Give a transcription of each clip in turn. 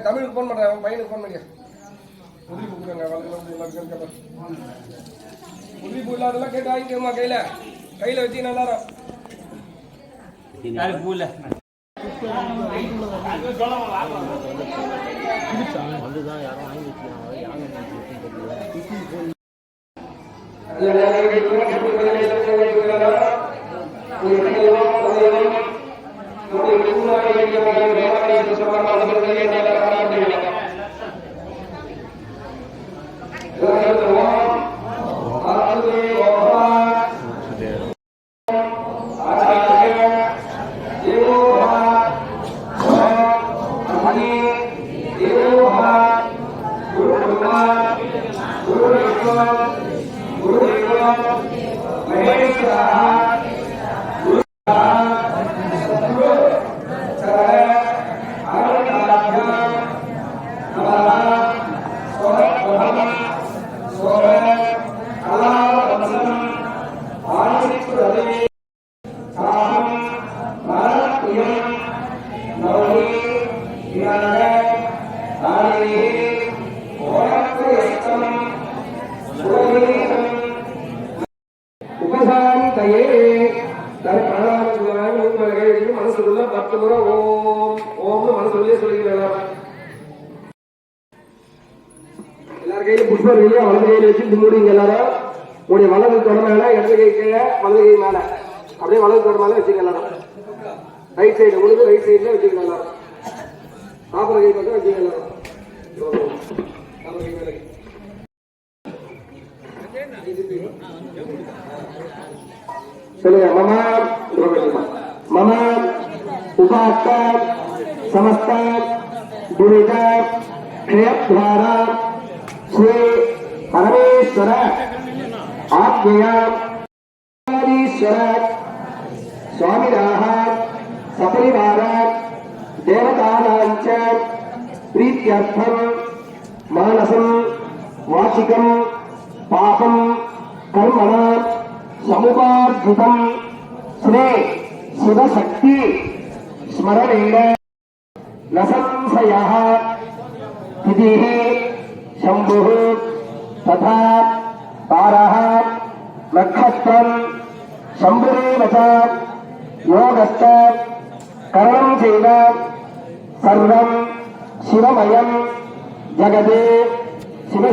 தமிழுக்கு போன் பண்றேன், பையனுக்கு போன் பண்ணியா உதவி பூ இல்லாதெல்லாம் கேட்டு வாங்கிக்கோமா. கையில வச்சு நல்லா பூல யாரும் வாங்கி மனசுக்குள்ள 10 முறை ஓம் ஓம்னு மனசுக்குள்ளே சொல்லிக்கிறேன். எல்லாரும் கையில புஷ்பம் இல்லையா, வலது கையில வச்சு மூடிங்க. எல்லாரும் உடைய வலது தொட மேல, இடது கை கீழே, வலது கை மேல, அப்படியே வலது தொட மேல வச்சுக்க. எல்லாரும் ரைட் சைடு உங்களுக்கு ரைட் சைட்ல வச்சுக்கலாம். எல்லாரும் சாப்பிட கை பக்கம் வச்சுக்க. எல்லாரும் சொல்லுங்க. மம மம உபாஸ்த சமஸ்த पुरित क्षयद्वारा श्री परमेश्वर आज्ञया स्वामिनाः सपरिवार देवतानां च प्रीत्यर्थं मानसं वाचिकं पापं कर्मणा समुपार्जितं श्री शिवशक्ति स्मरणेन न संशयः तिथिः शम्भुः तथा तारः नक्षत्रं शम्भुरेव च योगश्च करणं चैव सर्वं शिवमयं जगते शिव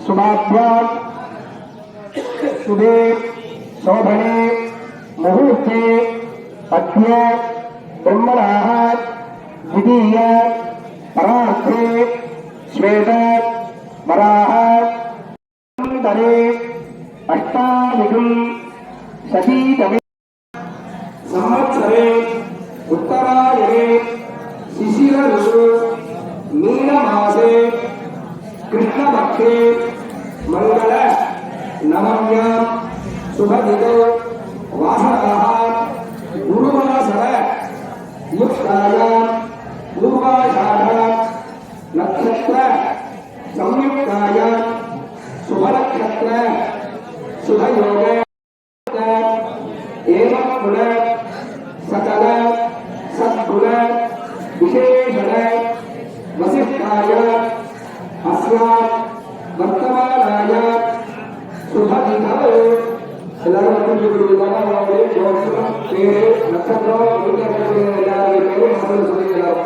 शुभाभ्यां शुभे शोभने मुहूर्ते पद्य ब्रह्मणाः द्वितीय परार्थे श्वेत वराह तरे अष्टाधिकं शतीतमे संवत्सरे उत्तरायणे शिशिर ऋतु मीनमासे कृष्णपक्षे मंगल नवम्यां शुभदिने वासराः गुरुवासर युक्तायां पूर्वाषाढ नक्षत्र संयुक्तायां शुभनक्षत्र शुभयोग एवं गुण सकल सद्गुण विशेषण वसिष्ठाय अस्यां वर्तमानाय शुभदिनौ எல்லாரும் நட்சத்திரம் சொல்லிக்கலாம்.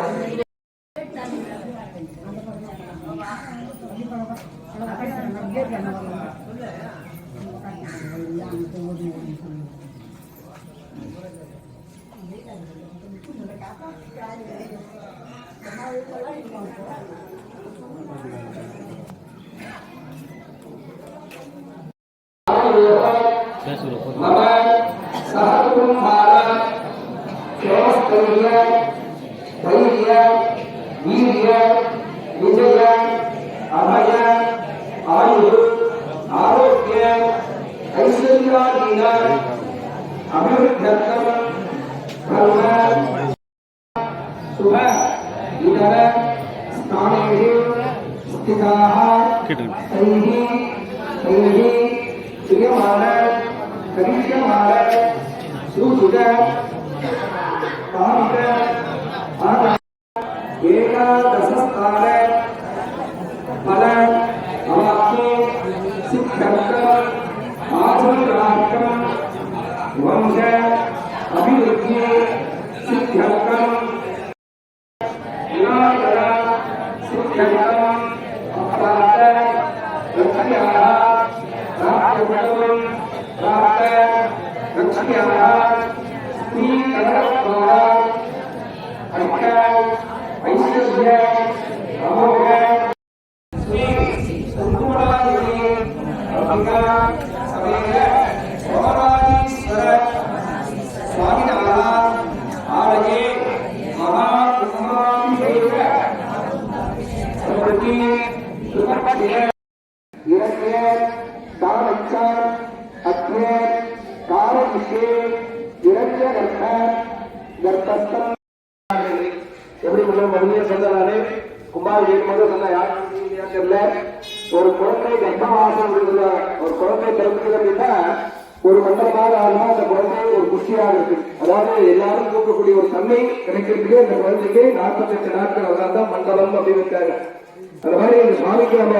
मम सहकुटुम्बाः क्षेमस्थैर्य धैर्य वीर्य विजय अभय आयुः आरोग्य ऐश्वर्यादीना अभिवृद्ध्यर्थं कर्म शुभ इतर स्थानेषु स्थिताः तैः क्रियमाण करिष्यमाण सुसुज कामिक एकादशस्थान फल अवाप्ति सिद्ध्यर्थम् आजीवनार्थं वंश अभिवृद्धि सिद्ध्यर्थं निराकर सिद्ध्यर्थम् अपराध रक्षयाः ஒரு குழந்தை கர்ப்பவாசம் ஒரு குழந்தை பிறந்தது அப்படின்னா ஒரு மண்டலமாக ஆனா அந்த குழந்தை ஒரு குஷியாக இருக்கு. அதாவது எல்லாரும் தூக்கக்கூடிய ஒரு தன்மை கிடைக்கிறதுக்கு அந்த குழந்தைக்கு 48 நாட்கள் அதனால்தான் மண்டலம் அப்படின்னு இருக்காங்க. அந்த மாதிரி இந்த சுவாமிக்கு நம்ம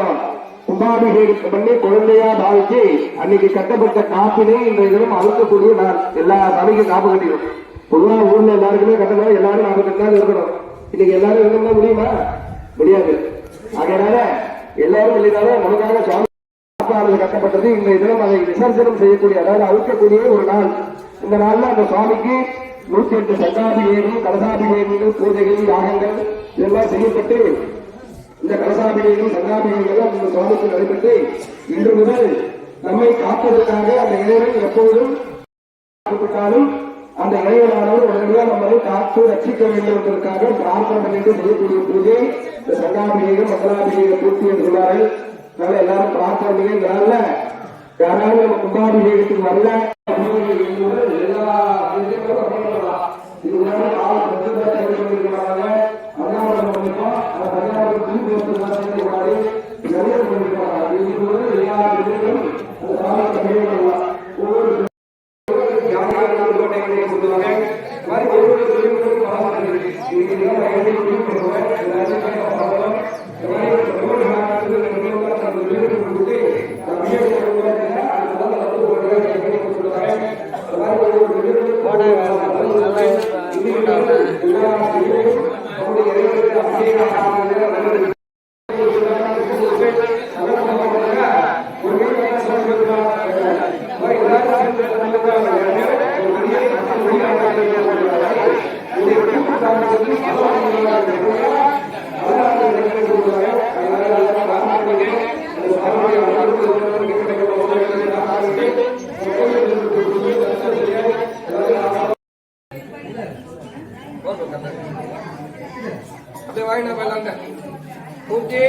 கும்பாபிஷேகம் பண்ணி குழந்தையா பாவிச்சு அன்னைக்கு கட்டப்பட்ட காப்பினை இந்த தினம் அழுத்தக்கூடிய நான் எல்லா சாமிக்கும் காப்பு கட்டிடும். பொதுவாக ஊர்ல எல்லாருக்குமே கட்டணும், எல்லாரும் 48 நாள் இருக்கணும். இன்னைக்கு எல்லாரும் இருக்கணும்னா முடியுமா? முடியாது. அதனால எல்லாரும் இல்லைனாலும் நமக்காக சுவாமி கட்டப்பட்டது. இந்த தினம் அதை விசர்ஜனம் செய்யக்கூடிய அதாவது அழுத்தக்கூடிய ஒரு நாள். இந்த நாள்ல அந்த சுவாமிக்கு 108 சங்காபிஷேகம் கலசாபிஷேகங்கள் பூஜைகள் யாகங்கள் இதெல்லாம் செய்யப்பட்டு இந்த கலசாபிஷேகம் சங்காபிஷேகம் இந்த சுவாமிக்கு நடைபெற்று இன்று முதல் நம்மை காப்பதற்காக அந்த இறைவன் எப்பொழுதும் அந்த இளைஞரானவர் உடனடியாக நம்மளை காத்து ரட்சிக்க வேண்டும் என்பதற்காக பிரார்த்தனை பண்ணிட்டு செய்யக்கூடிய பூஜை இந்த சங்காபிஷேகம் மங்களாபிஷேக பூர்த்தி என்று சொல்வார்கள். அதனால எல்லாரும் பிரார்த்தனை பண்ணி இந்த நாள்ல யாராவது நம்ம கும்பாபிஷேகத்துக்கு வரல எல்லா அப்படியே வாங்கினா போயிடலாங்க பூச்சி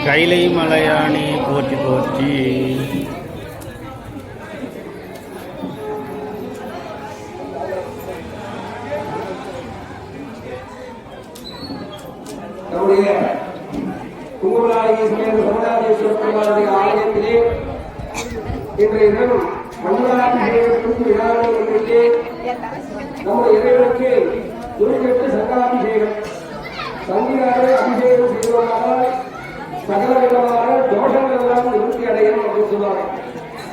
கைலை மலையானி போற்றி போற்றி. நம்முடைய குங்குமநாயகி சமேத சமுதாயேஸ்வரர் பெருமாளுடைய ஆலயத்திலே இன்றைய தினம் மங்களாபிஷேகத்திற்கு விழாவை முன்னிட்டு நம்முடைய இறைவனுக்கு துருக்கெட்டு சங்காபிஷேகம் சங்கியாக அபிஷேகம் செய்வதனால் சகல விதமான தோஷங்கள் எல்லாம் நிவர்த்தி அடையும் அப்படின்னு சொல்லுவாங்க.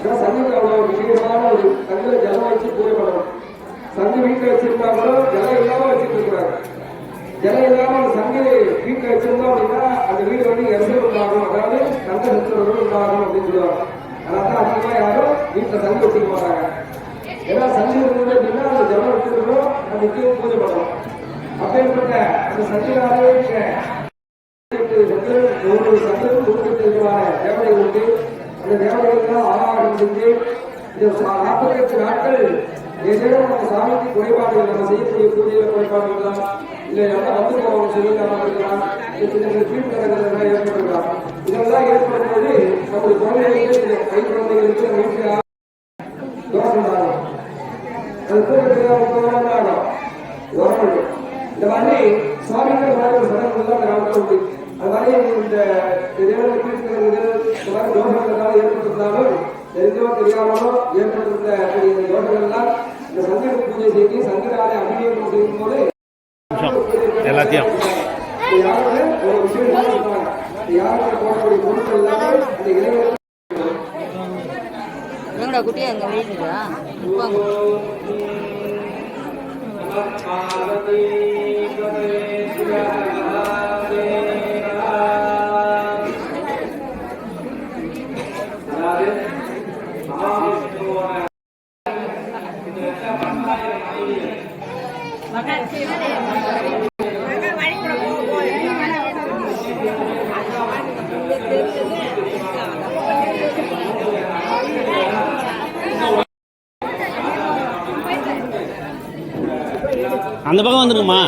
சங்கத்தில் அவ்வளவு விசேஷமான ஒரு தங்களை ஜலம் வச்சு பூஜை பண்ணணும். ஜலம் இல்லாம அந்த சங்கு வீட்டுல வச்சிருந்தோம் அப்படின்னா அந்த வீடு வந்து எரிசல் உண்டாகும், அதாவது கந்த சத்துறவர்கள் உண்டாகும் அப்படின்னு சொல்லுவாங்க. அதனால அதிகமா யாரும் வீட்டுல சங்கு வச்சுக்க மாட்டாங்க. ஏன்னா சங்கு இருந்தது அப்படின்னா அந்த ஜலம் வச்சிருக்கோம், நம்ம முக்கியம் பூஜை பண்ணுவோம். அப்பேற்பட்ட அந்த சங்கினாலே ஒரு சங்கம் கொடுத்துட்டு இருக்கிறாங்க தேவதைகளுக்கு. அந்த தேவதைகள் ஆராதனை செஞ்சு இந்த 48 நாட்கள் ஏதேனும் நம்ம சாமிக்கு குறைபாடுகள், நம்ம செய்யக்கூடிய பூஜையில குறைபாடுகள் தான், இல்லை எல்லாம் வந்து அவங்க சொல்லிக்காம இருக்கலாம், சின்ன கீழ்த்தரங்கள் ஏற்பட்டிருக்கலாம். இதெல்லாம் ஏற்படும்போது நம்முடைய குழந்தைகளுக்கு, கை குழந்தைகளுக்கு நம்ம வீட்டில் தோஷம் ஆகும், அது தூக்கத்துக்கு ஆகும், உரம். இந்த மாதிரி சுவாமிகள் மாதிரி ஒரு சடங்குகள் தான் கிராமத்தில் உண்டு. அது மாதிரி இந்த தேவதை கீழ்த்தரங்கள் இந்த மாதிரி தோஷங்களால் ஏற்பட்டிருந்தாலும் தெரிஞ்சோ தெரியாமலோ ஏற்பட்டிருந்த இந்த தோஷங்கள்லாம் இந்த சங்கர பூஜை செய்து சங்கராலை அபிஷேகம் செய்யும் போது எல்லாத்தையும் யாருமே ஒரு விஷயம் சொல்றாங்க. யாருக்கு போடக்கூடிய பொருட்கள் எல்லாமே இந்த இளைஞர்கள் குட்டியா அங்க வீட்டுதா அந்த பக்கம் வந்துருங்கம்மா.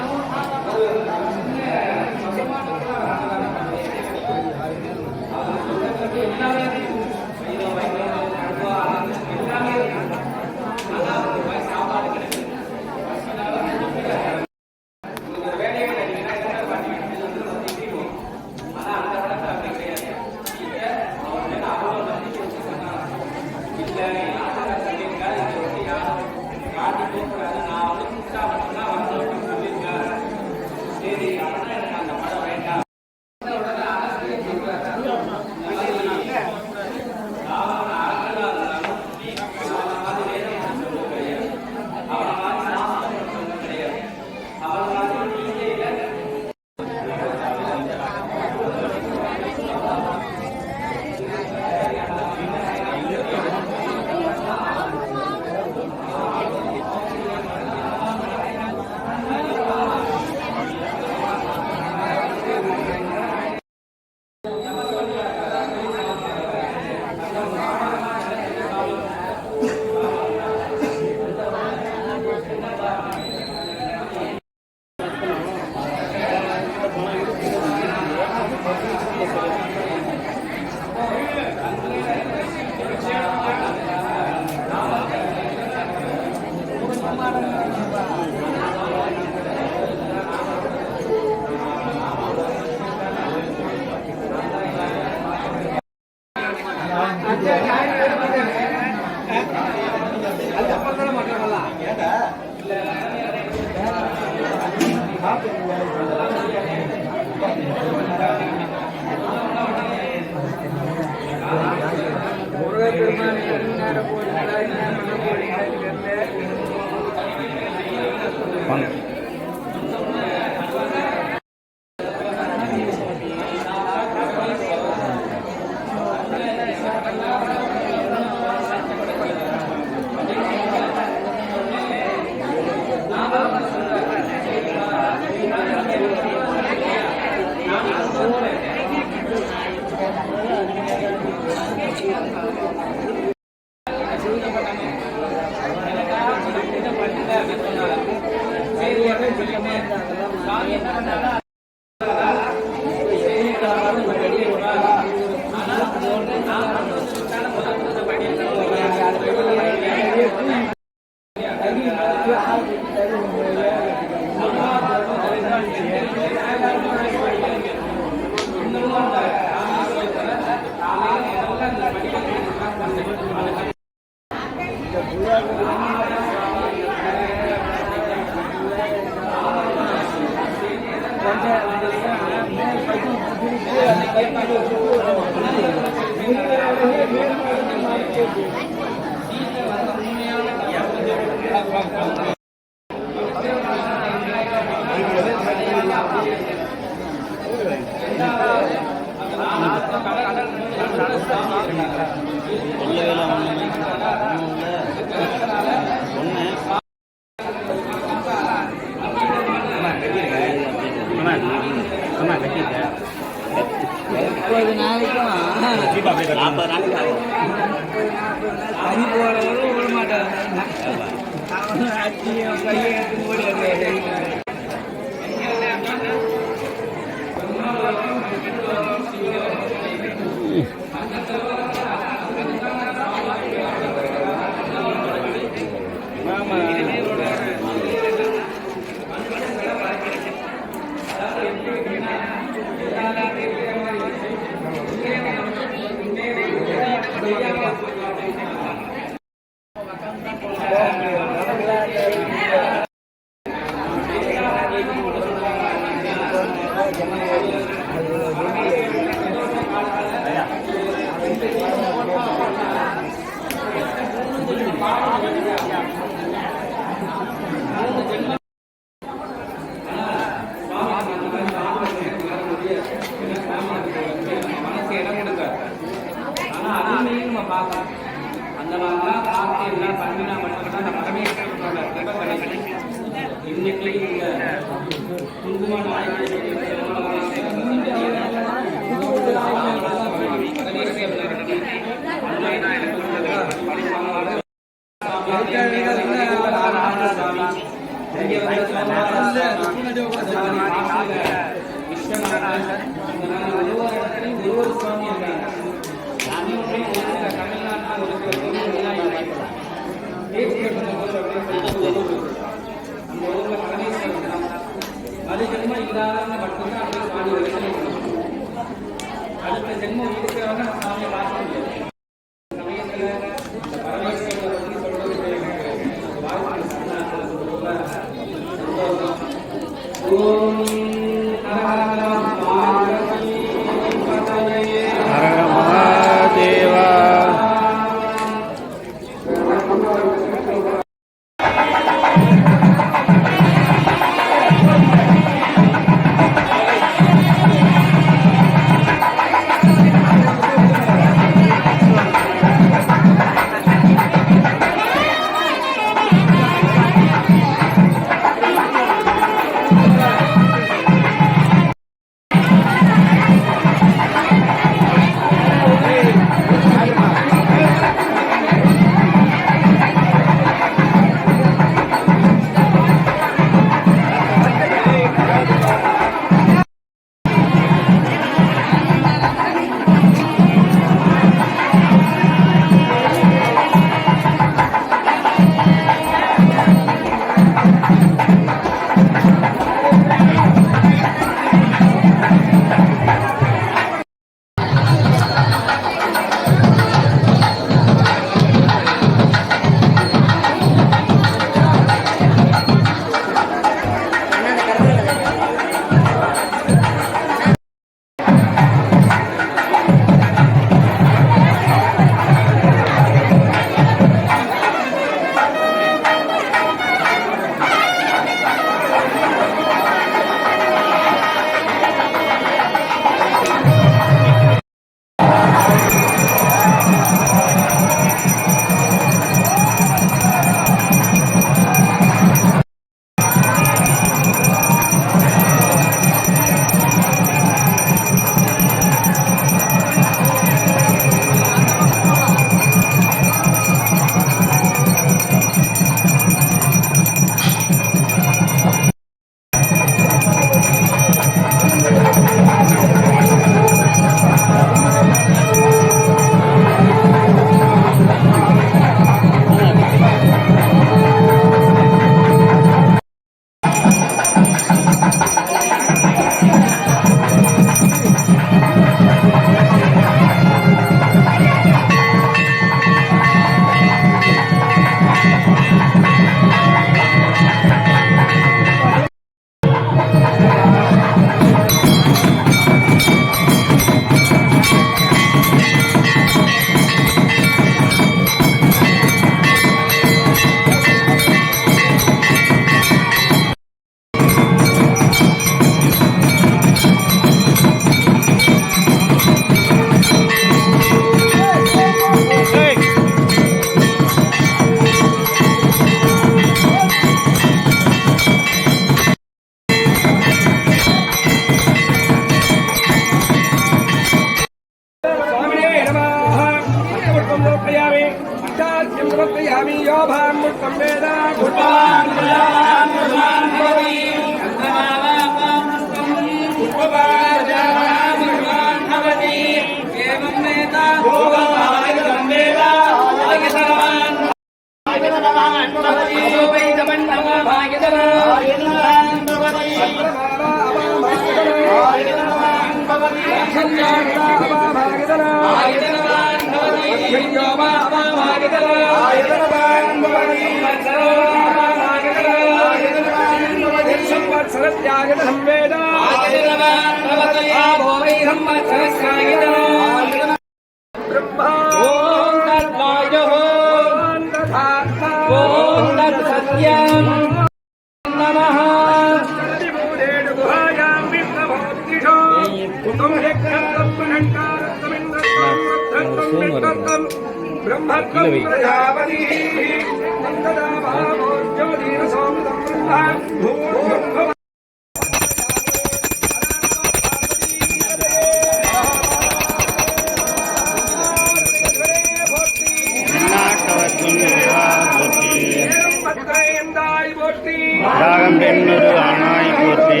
ராகம் பெண்ணொரு ஆனாய் போற்றி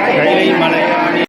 கைலை மலையாணி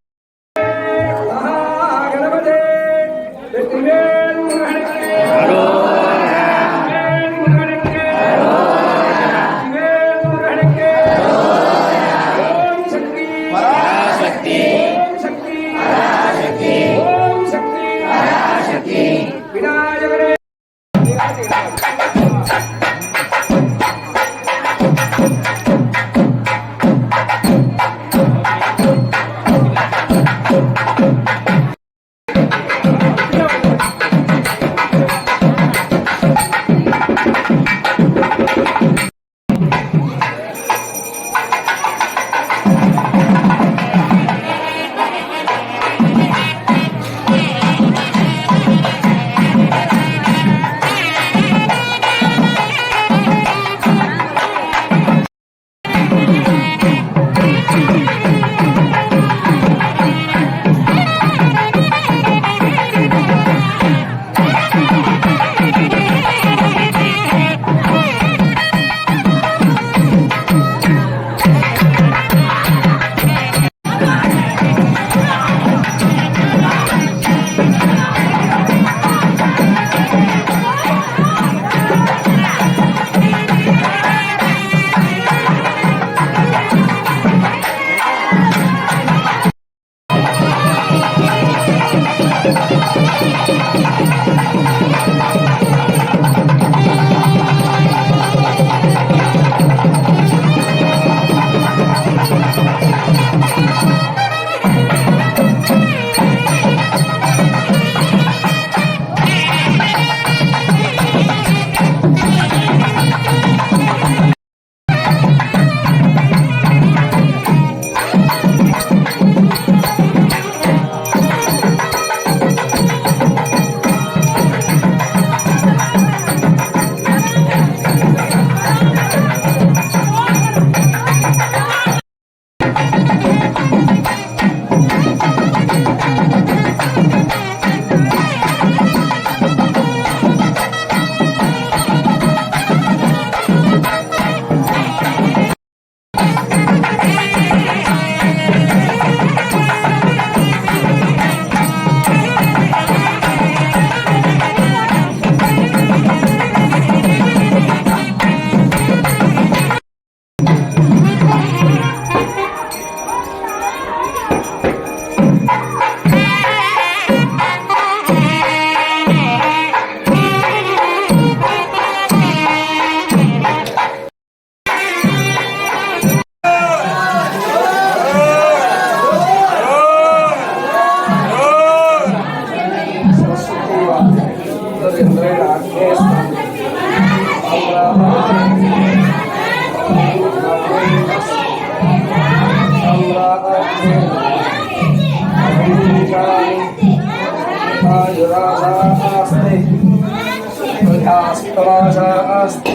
அஸ்தமாசாஸ்து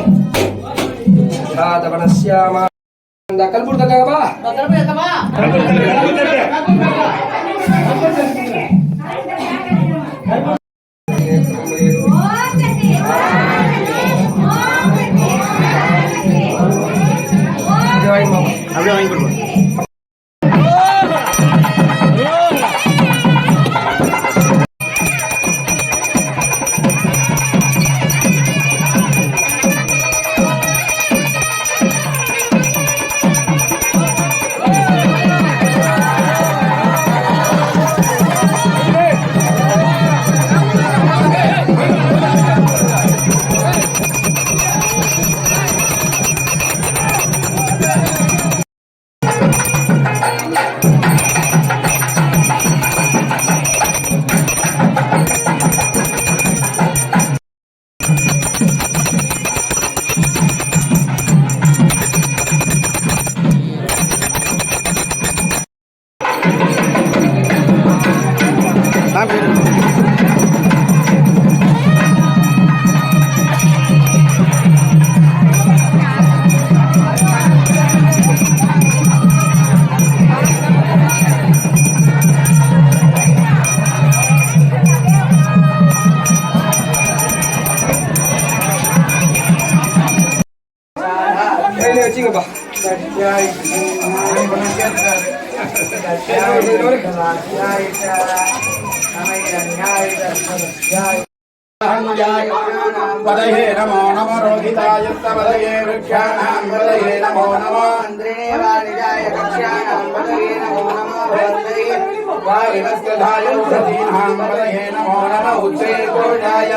சாதவனஸ்யாமா இந்த கல்பூர் தக்காங்கப்பா அப்படியே வாங்கி கொடுப்போம். வச்சுங்கப்பா पदये नमो नमो रोहिताय पदये वृक्षाणां पदये नमो नमो इन्द्रेवाणिजाय कक्ष्याणां पदये नमो नमो भवन्तये वारिवस्कधाय उषधीनां पदये नमो नमो उच्चैकोजाय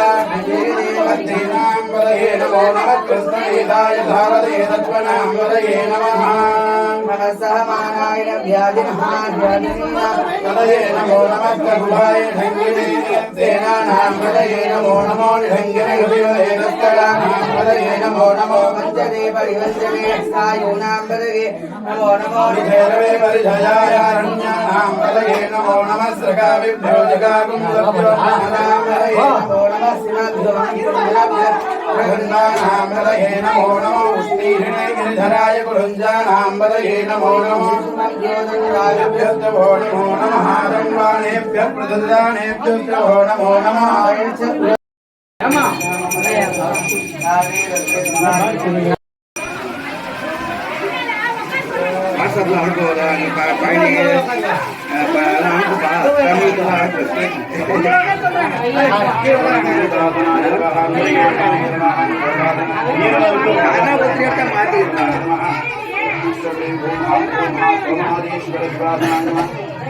देवदेवतीनां पदये नमो नमः कृष्णवेदाय धावदे तत्त्वनां पदये नमः मनसहमानाय पदये नमो नमः प्रभुवाय ढङ्गिने सेनानां पदये नमो नमो निढङ्गिने हृदयेदस्तराणां पदये नमो नमो वञ्चने परिवञ्चने सायूनां पदये नमो नमो निधैरवे परिधयाय अरण्यानां पदये नमो नमः सृगाविभ्यो जगाकुन्दभ्यो नानां पदये नमो नमः सिंहभ्यो प्रगन्धानां पदये नमो नमो उष्णीहिणे गिरिधराय कुरुञ्जानां पदये नमो नमो नमो नमः दण्डानेभ्यः प्रददानेभ्यो नमो नमः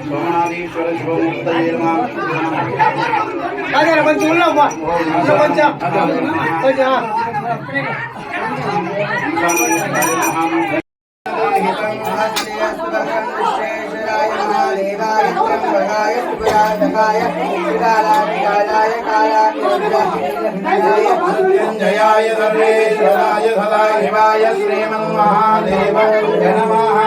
सोमनाथीश्वर शिवमूर्तये नमः కొంచెం ఉన్నావా కొంచెం కొంచెం जयाय सर्वेश्वराय सदाशिवाय श्रीमन्महादेवाय नमः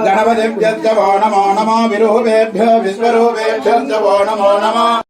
गणपतिभ्यो नमो नमो विरूपेभ्यो विश्वरूपेभ्यो नमो नमः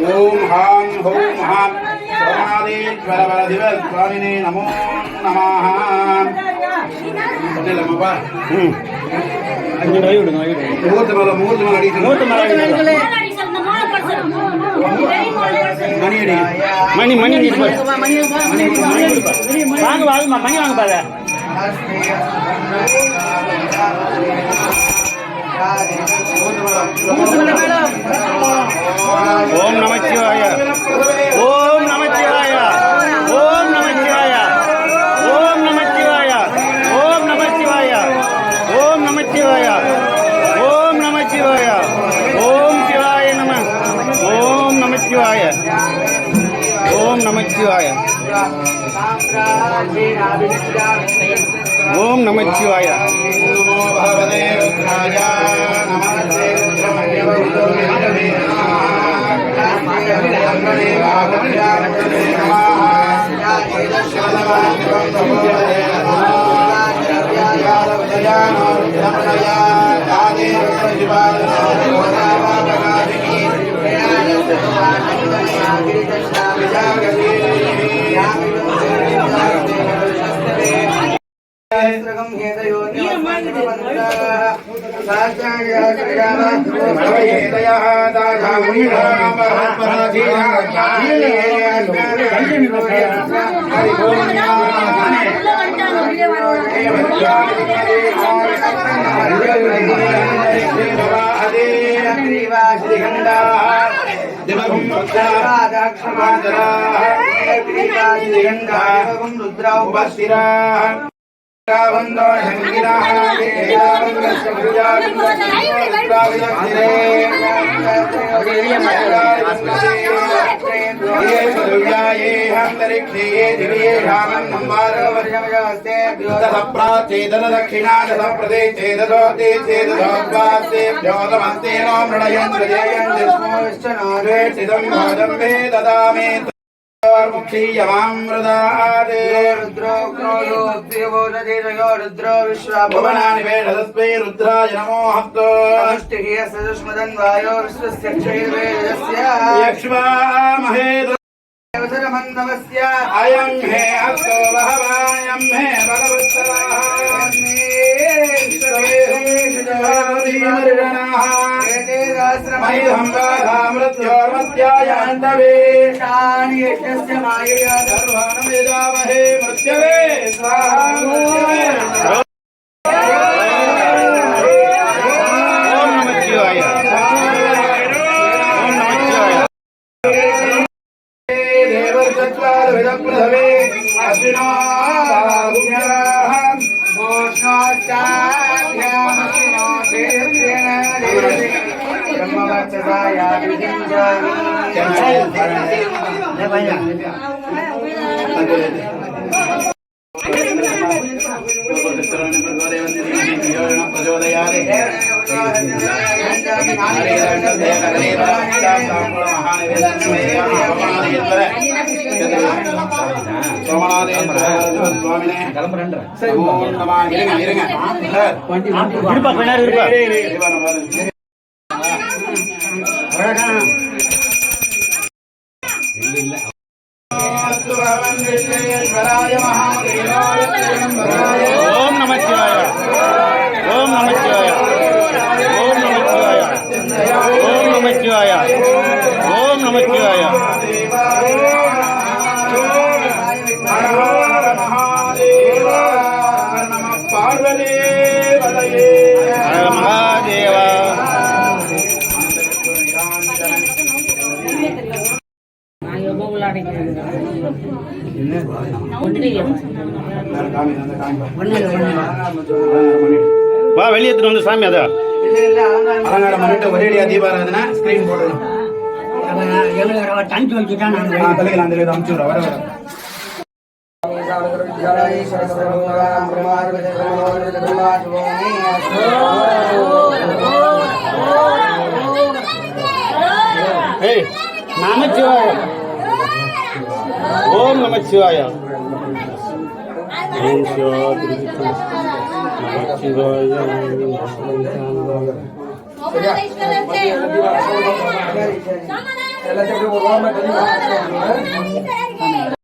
ओम हां हों हां सोमनाथीश्वर स्वामिने नमो नमः மணி மணி வாங்க வாங்க மணி வாங்க பாரு ஓம் நமச்சிவாய ஓம் நமச்சிவாய ஓம் நமச்சிவாய ஓம் நமச்சிவாய ஓம் நமச்சிவாய நமச்சிவாய நமோ பகவதே ருத்ராய நமஸ்தே ருத்ரமன்யவருதோ रुद्रो विश्वभुवनानि वेदस्मै रुद्राय नमो हस्तो सदस्मदन्वायो विश्वस्य क्षैर्वेदस्य यक्ष्मामहे देवसरमन्नवस्य अयं हे अस्तो बहवायं हे मृत्योर्मत्यायाण्डवे शानि यज्ञस्य मायया सर्वान् वेदामहे मृत्यवे स्वाहा ஓம் நமச்சிவாய ஓம் நமச்சிவாய देवर्षत्वादविदप्रथमे अश्विनो बाहुभ्याम् मोष्णोच्चाभ्यामश्विनो तीर्थेन देवते இருப்பா கொஞ்ச நேரம் இருப்பா ஓம் நமச்சிவாய ஓம் நமச்சிவாய ஓம் நமச்சிவாய ஓம் நமச்சிவாய ஓம் நமச்சிவாய மகாதேவா வா வெளியே எடுத்துட்டு வந்து சாமி அதான் அலங்காரம் பண்ணிட்டு ஒரேடியா தீபாராதனை ஸ்கிரீன் போடணும் தனிச்சு வச்சுட்டான் தலைகள் அந்த அமுச்சு வர வர ஏய் நமச்சிவாய ஓம் நமச்சிவாய ஓம் சிவா நமச்சிவாய எல்லாத்தையும் ஒரு வாரமா